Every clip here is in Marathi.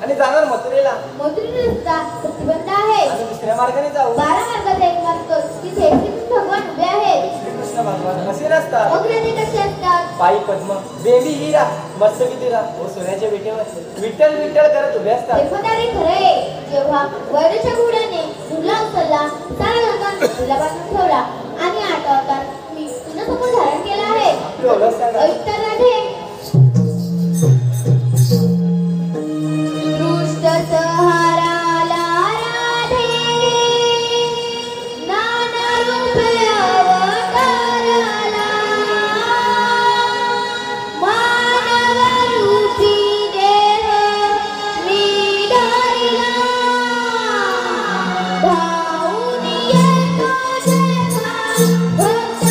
आणि जाणार मथुरेला. मथुरेला प्रतिबंध आहे. आणि दुसऱ्या मार्गाने जाऊ. 12 मार्गाचा एक मार्ग तिथे श्रीकृष्ण भगवान उभे आहेत. श्रीकृष्ण भगवान कसे नसतात? मग ते कसे असतात? पायी पद्म, बेबी हिरा, मस्तकी तिरा व सोन्याच्या विटेवर विठ्ठल विठ्ठल करत उभे असतात. हे पण अरे खरं आहे. जेव्हा वैरूच्या घोड्याने तुला उचलला, सारा गंगा तुला बांधून ठेवला आणि 8 अवतार मी तुझ्या समोर धारण केला आहे. एवढं सांगा. विठ्ठल राधे सहाराला राधे नाना रूप अवताराला मानव रूपी देह मी धरला धावून येतो जेव्हा भक्त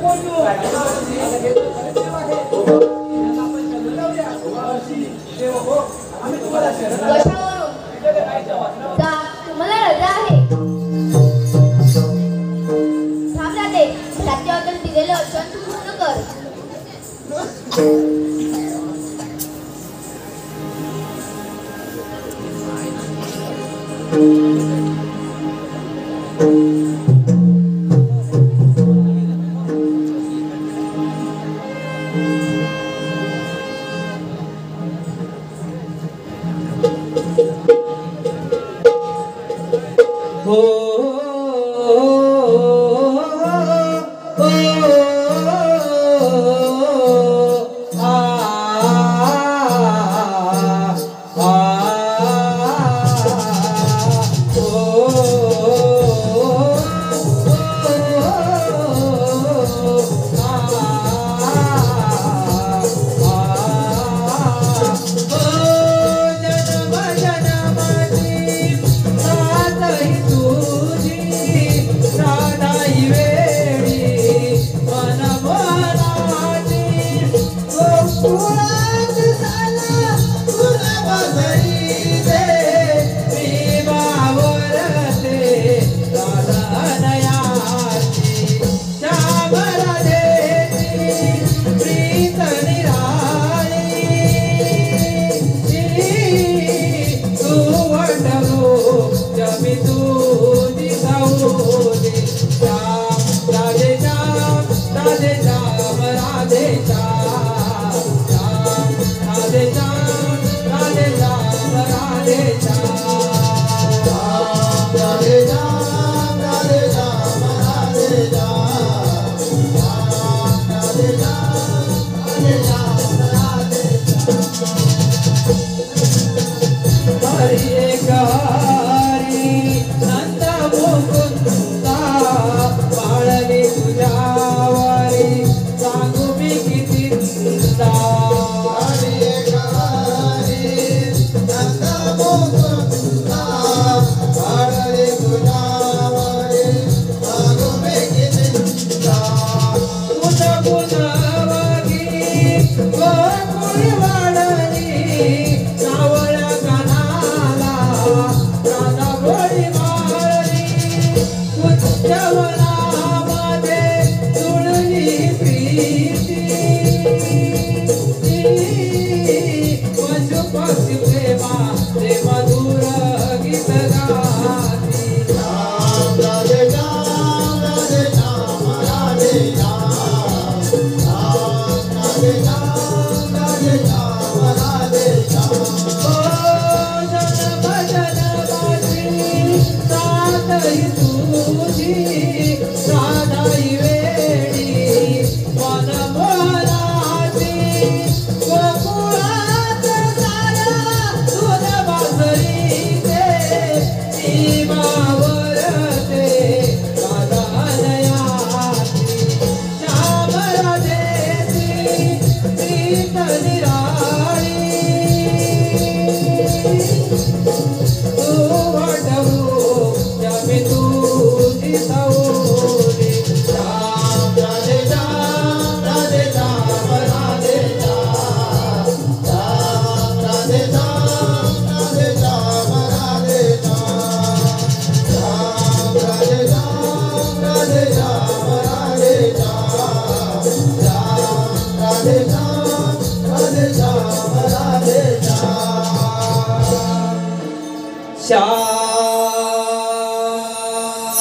कोण तू? कशावरून जा, तुम्हाला रजा आहे. थांब राहते, सत्याबद्दल दिलेलं वचन तू पूर्ण कर.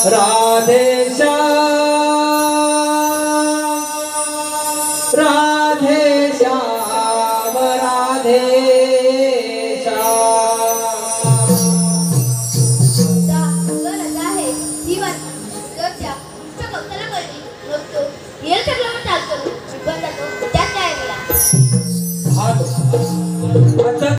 राधे श्याम राधे श्याम राधे आहे जीवन जर त्या कौशला कळली नसतो